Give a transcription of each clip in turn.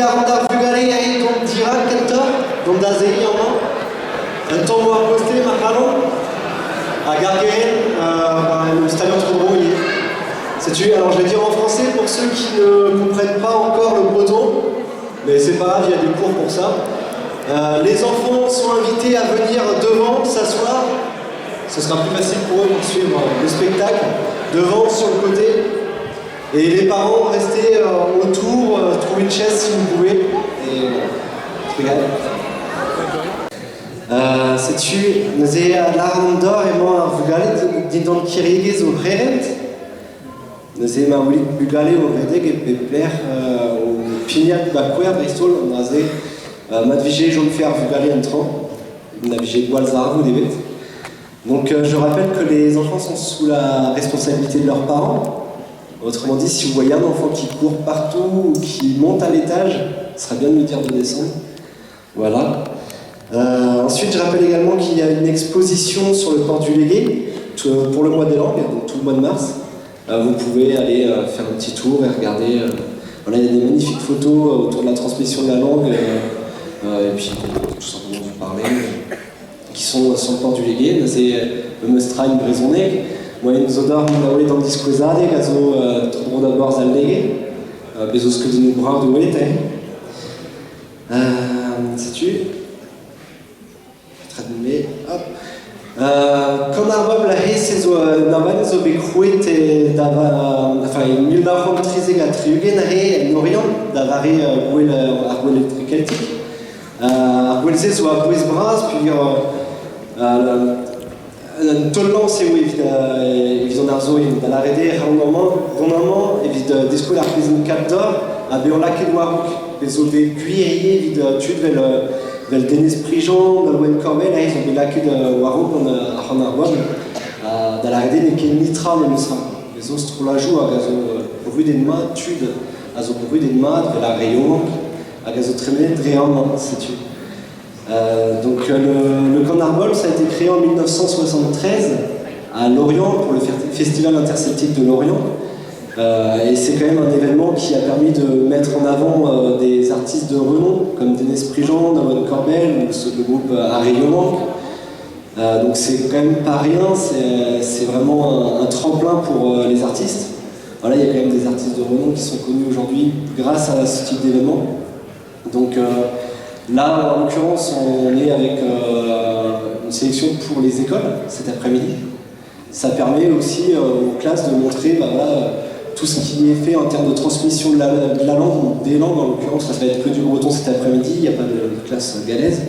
Ronda Fugari aí dom Dirac Kenta, dom Dazei en temps moi posté Macalon, à Gargueren, le stadion Trombourg. Sais-tu, alors je vais dire en français pour ceux qui ne comprennent pas encore le breton, mais c'est pas grave, il y a des cours pour ça. Les enfants sont invités à venir devant, s'asseoir. Ce sera plus facile pour eux pour suivre le spectacle. Devant, sur le côté. Et les parents, restez autour, trouvez une chaise si vous pouvez. Et voilà, sais-tu, nous avons la rondeur et moi, vous regardez, dis donc, qui rigez au Rérent. Nous avons voulu bugaler au Vedeg et Pepler, au Pignat de Bakwea, Bristol, on a Madvigé, Jean-Pierre, bugaler en train. On a vigé Gualzar, vous devez. Donc, je rappelle que les enfants sont sous la responsabilité de leurs parents. Autrement dit, si vous voyez un enfant qui court partout ou qui monte à l'étage, ce serait bien de lui dire de descendre. Voilà. Ensuite, je rappelle également qu'il y a une exposition sur le port du Légué pour le mois des langues, donc tout le mois de mars. Vous pouvez aller faire un petit tour et regarder. Voilà, il y a des magnifiques photos autour de la transmission de la langue et puis tout simplement vous parler, qui sont sur le port du Légué. C'est le Mestragne Brézonnet. Moi, nous odor nous dans le disque zade, gazo trop d'abord zal Légué. Bezos que de nous bras de ouet. Sais-tu? Hop. Comme Arbob la hesse navan zo bekrouet enfin il n'y a pas trisé la triugen et Norian d'avari gouel argouel celtique argouel c'est soit Bois Bras puis Tollan c'est où ils ont arzo et dans la rédé normalement évidemment disco la prise de cap d'or à Béola Kedouarouk les autres cuilleriers évidemment tu devais le Denis Prigent, dans le Wen Corbel, ils ont laqué de Warrouk en Arbois. Dans la rédé, il y a Nitra, le Nusra. Les autres trouvent la joue à gazo pourvu des mains, tude, à zo pourvu des mains, de la rayon, à gazo trémé, dréant, sais-tu. Donc le Camp d'Arbol, ça a été créé en 1973 à Lorient pour le Festival interceltique de Lorient. Et c'est quand même un événement qui a permis de mettre en avant des artistes de renom comme Denis Prigent, Noël Corbel ou le groupe Arrayonnement. Donc c'est quand même pas rien, c'est vraiment un tremplin pour les artistes. Voilà, il y a quand même des artistes de renom qui sont connus aujourd'hui grâce à ce type d'événement. Donc là, en l'occurrence, on est avec une sélection pour les écoles cet après-midi. Ça permet aussi aux classes de montrer tout ce qui est fait en termes de transmission de la langue, ou des langues en l'occurrence. Ça va être que du breton cet après-midi, il n'y a pas de classe galaise.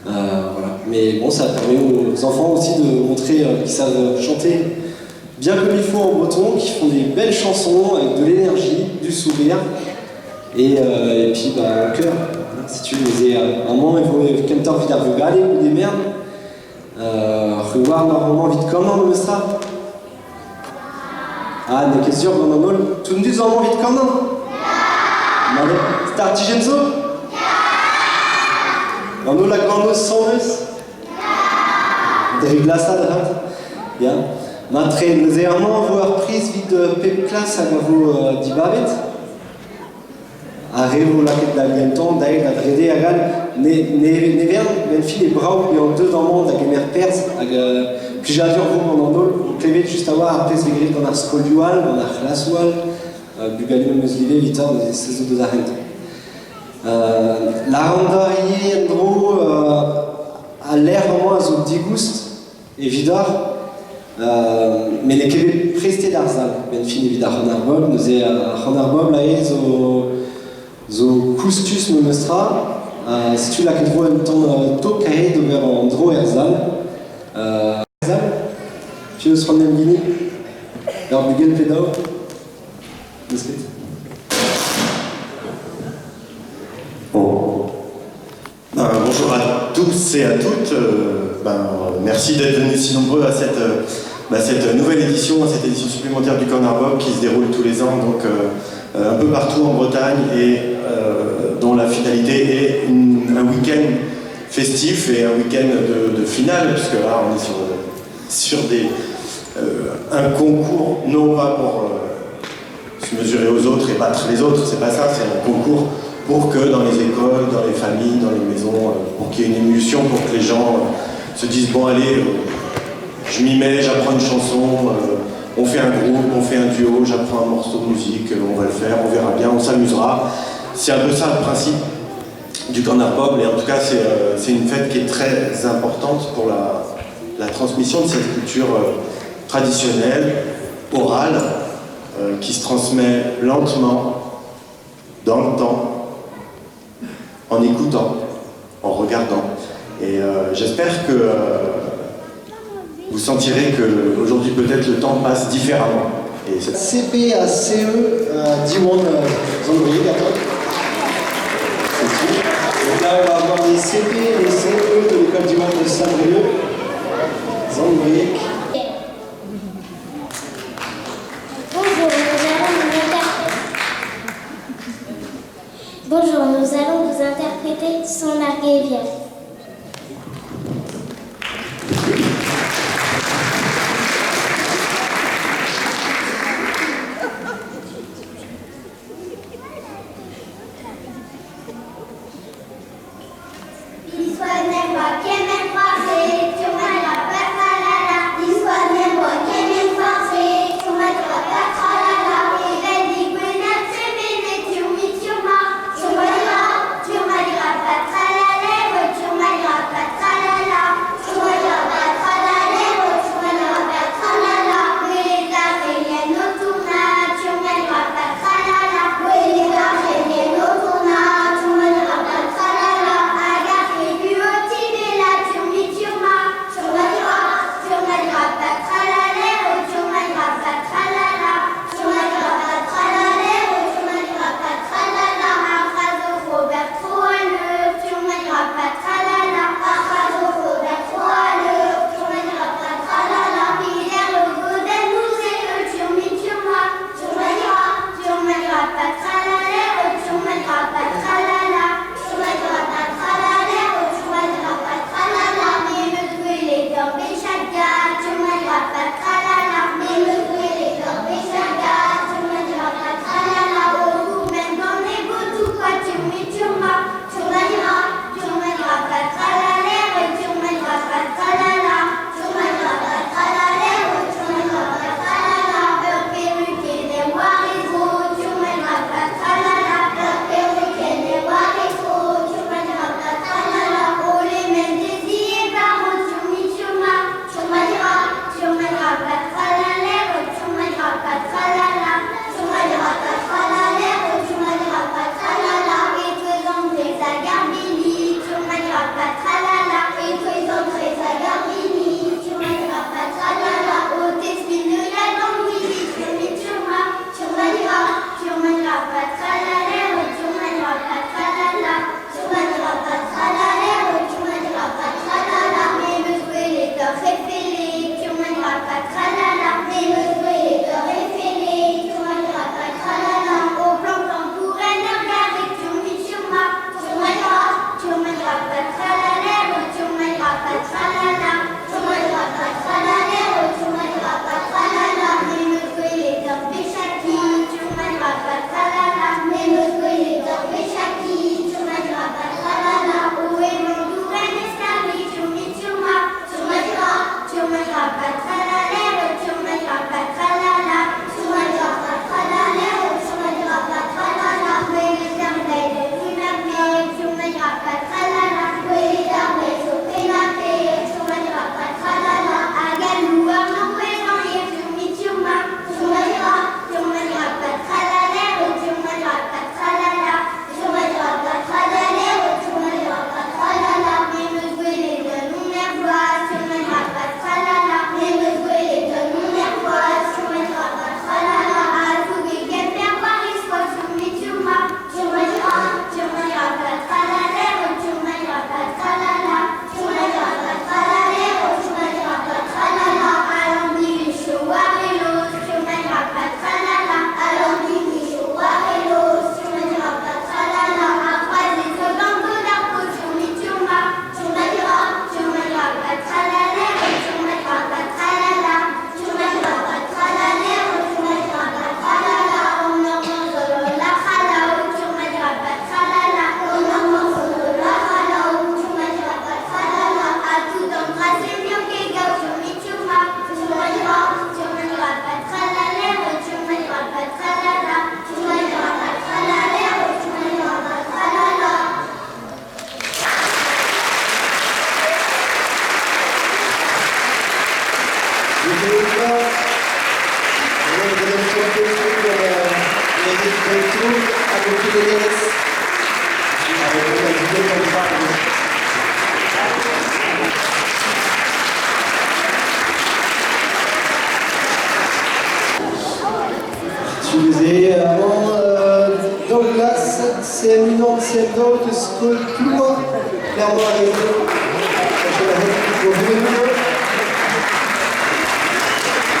Voilà. Mais bon, ça permet aux enfants aussi de montrer qu'ils savent chanter bien comme il faut en breton, qu'ils font des belles chansons avec de l'énergie, du sourire et puis un cœur. Si tu disais un moment, il faut quelqu'un vite à regarder ou des merdes. Revoir normalement vite comment on le sera. Ah, n'est qu'est sûr qu'on en a tout le monde vite quand même. Allez, c'est artigenzo. On a la grande sans russe. Des glaçades, bien. Matre, nous avons voir prise vite de pep classe à vous d'Ibabet. Arrive la quête d'Alienton, d'ailleurs, la vraie à gal, nevern, même fille les bras, et en deux dans le monde, avec les mères perses, puis j'ai vu vous pendant l'eau, donc les juste à voir après ce gris qu'on a scoldual, on a classual, bugalim muslivé, vitor, des saisons de l'arène. La randorier, Andro, a l'air vraiment à zone digust, et vidor, mais les québés prestés d'Arzal, même fille évidemment en arbol, nous est en arbol, là, zo kustus me mestra, si tu l'as que tu vois un temps tôt carré de vers Andro Herzal. Herzal, tu veux se rendre en Guinée? Alors, Bugel Pédao, bon. Bonjour à tous et à toutes. Merci d'être venus si nombreux à cette nouvelle édition, à cette édition supplémentaire du Camp d'Arbol qui se déroule tous les ans, donc un peu partout en Bretagne et dont la finalité est un week-end festif et un week-end de finale, puisque là on est sur un concours, non pas pour se mesurer aux autres et battre les autres, c'est pas ça, c'est un concours pour que dans les écoles, dans les familles, dans les maisons, pour qu'il y ait une émulsion, pour que les gens se disent bon allez, je m'y mets, j'apprends une chanson, on fait un groupe, on fait un duo, j'apprends un morceau de musique, on va le faire, on verra bien, on s'amusera. C'est un peu ça le principe du Corner Pop, et en tout cas c'est une fête qui est très importante pour la transmission de cette culture traditionnelle, orale, qui se transmet lentement, dans le temps, en écoutant, en regardant. Et j'espère que vous sentirez qu'aujourd'hui peut-être le temps passe différemment. Et CP à CE Diwan Zandrier, d'accord. Donc là, on va avoir les CP et les CE de l'école Diwan de Saint-Brieuc. Zandrier. Bonjour, nous allons vous interpréter Son Arguévière. Voiture Central School Tour, clairement arrêté.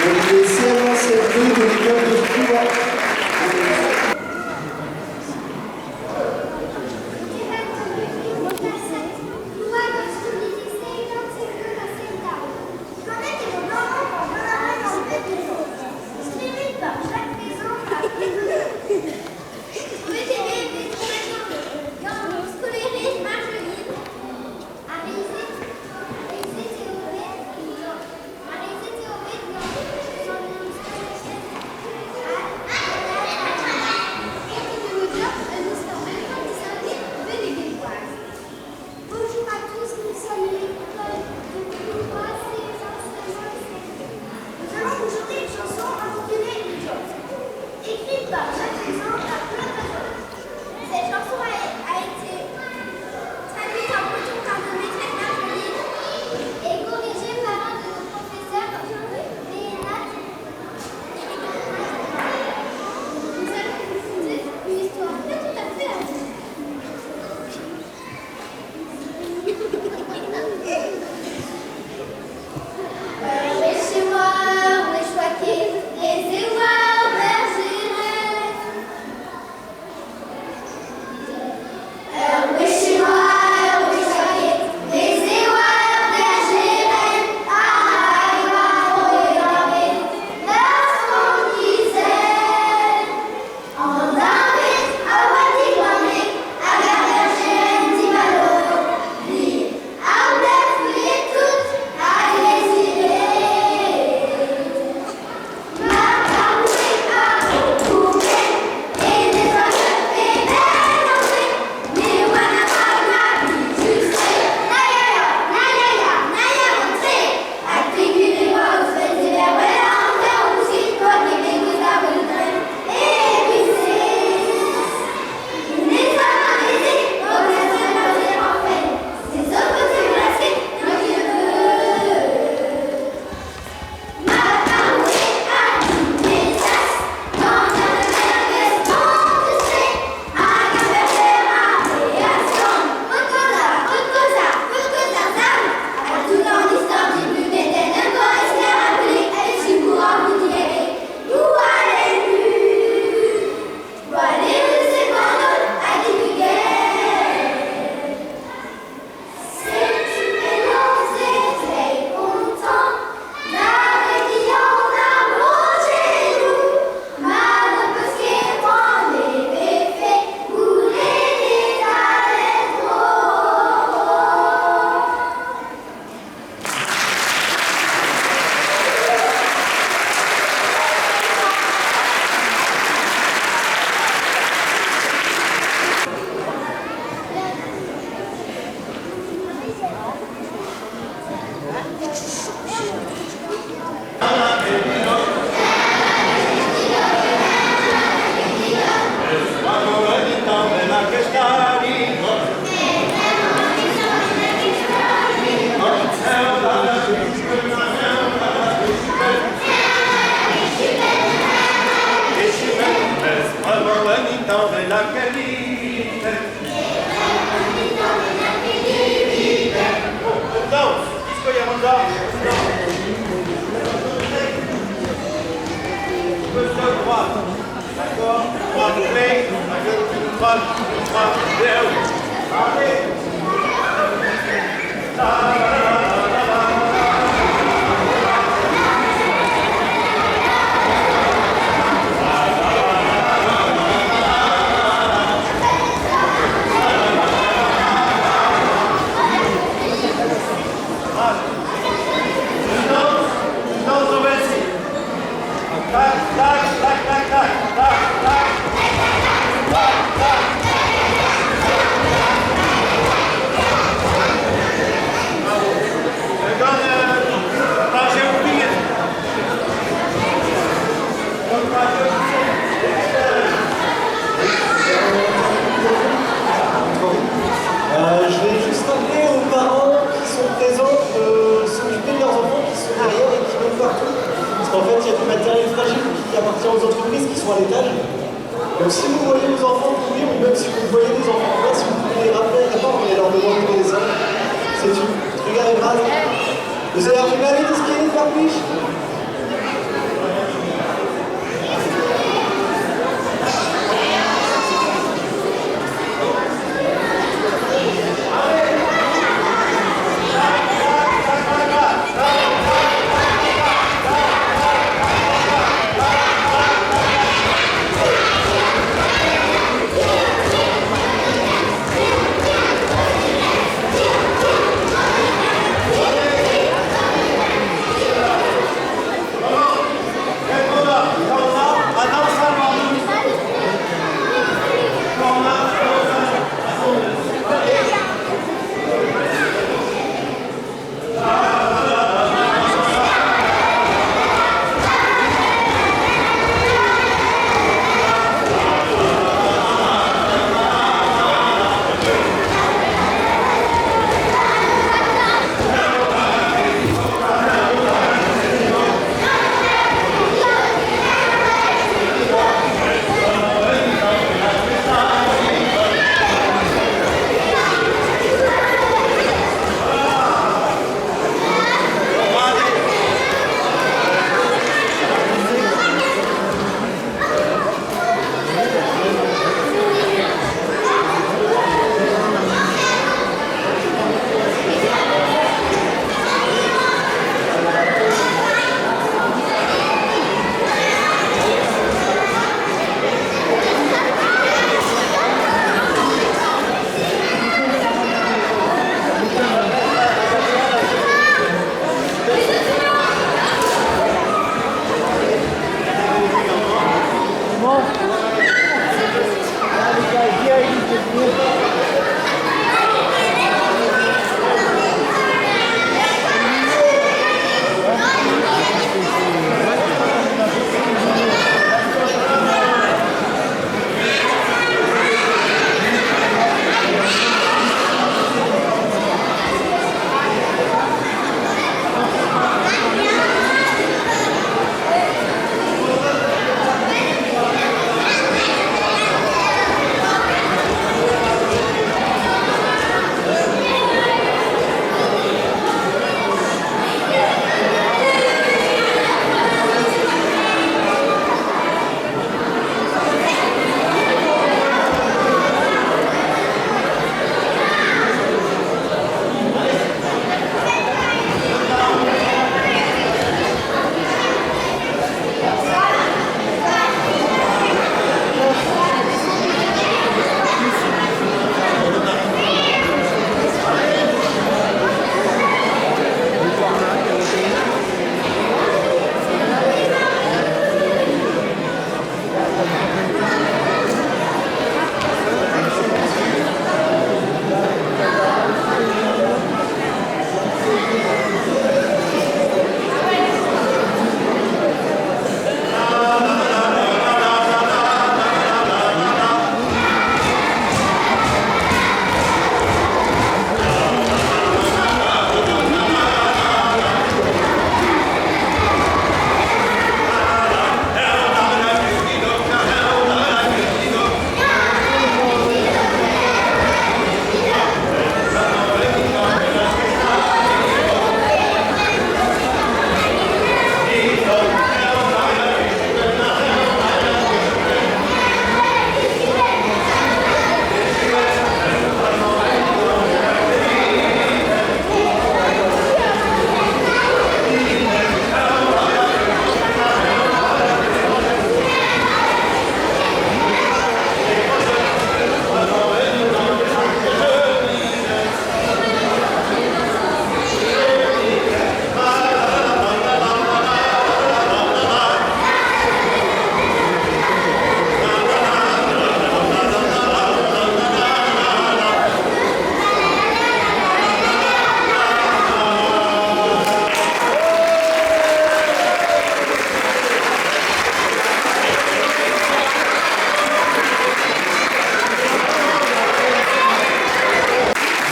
Donc les CM1, CM2 de l'école de Tours. Parce qu'en fait, il y a du matériel fragile qui appartient aux entreprises qui sont à l'étage. Donc si vous voyez vos enfants courir, ou même si vous voyez des enfants en place, c'est tout. Regardez, gerade. Vous avez regardé tout ce qui est wirklich?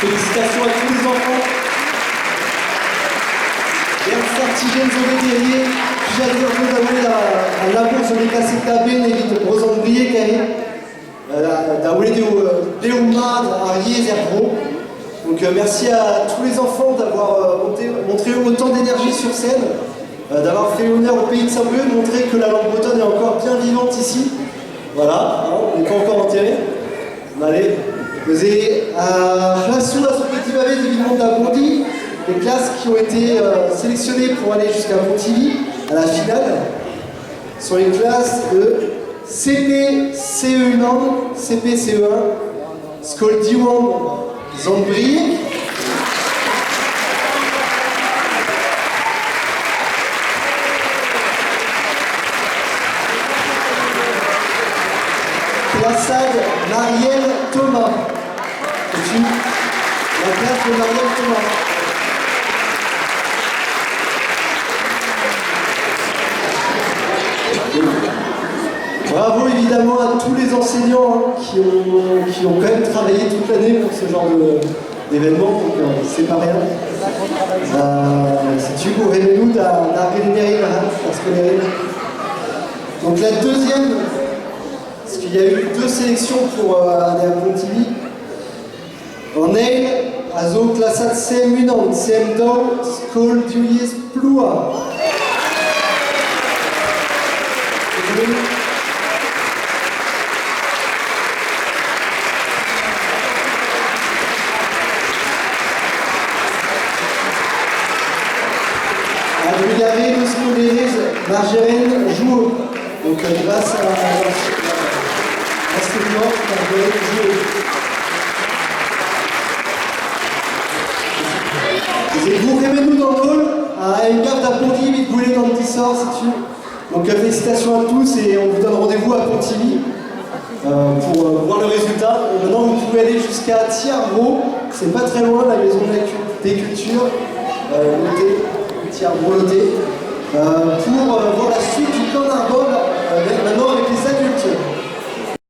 Félicitations à tous les enfants. Gertzartigen zobeterie, j'adore vous donner la bourse de casse cabine et de brosandrier carré. Da oulet eo leomad ar yez er bro. Donc merci à tous les enfants d'avoir montré autant d'énergie sur scène, d'avoir fait honneur au pays de Saint-Brieuc, de montrer que la langue bretonne est encore bien vivante ici. Voilà, hein, on n'est pas encore enterré. Allez, vous avez classe sur la petit pavé d'évidemment d'Abondi, les classes qui ont été sélectionnées pour aller jusqu'à Pontivy, à la finale, sont les classes de CP, CE1, CP, CE1, Skol Diwan, Zandbrie. Classade Marielle Thomas. C'est la classe de Marielle Thomas. Bravo évidemment à tous les enseignants qui ont quand même travaillé toute l'année pour ce genre d'événement, donc c'est pas rien. C'est Hugo Remenou d'Argénéry, parce que donc la deuxième, parce qu'il y a eu 2 sélections pour aller à Pontivy. En Eil, à zo classat CM1, CM2, Skol Diulies Ploua. À Bulgarie, le Scoléris, Margérène joue. Donc grâce à l'enseignement, Margérène joue. Vous remettez-nous dans le hall à une carte à Pontivy, vite bouler dans le petit sort si tu veux. Donc félicitations à tous et on vous donne rendez-vous à Pontivy pour voir le résultat. Et maintenant vous pouvez aller jusqu'à Thiarbro, c'est pas très loin, la maison des cultures, Thiarbro-Loté, pour voir la suite du camp d'Arbol maintenant avec les adultes.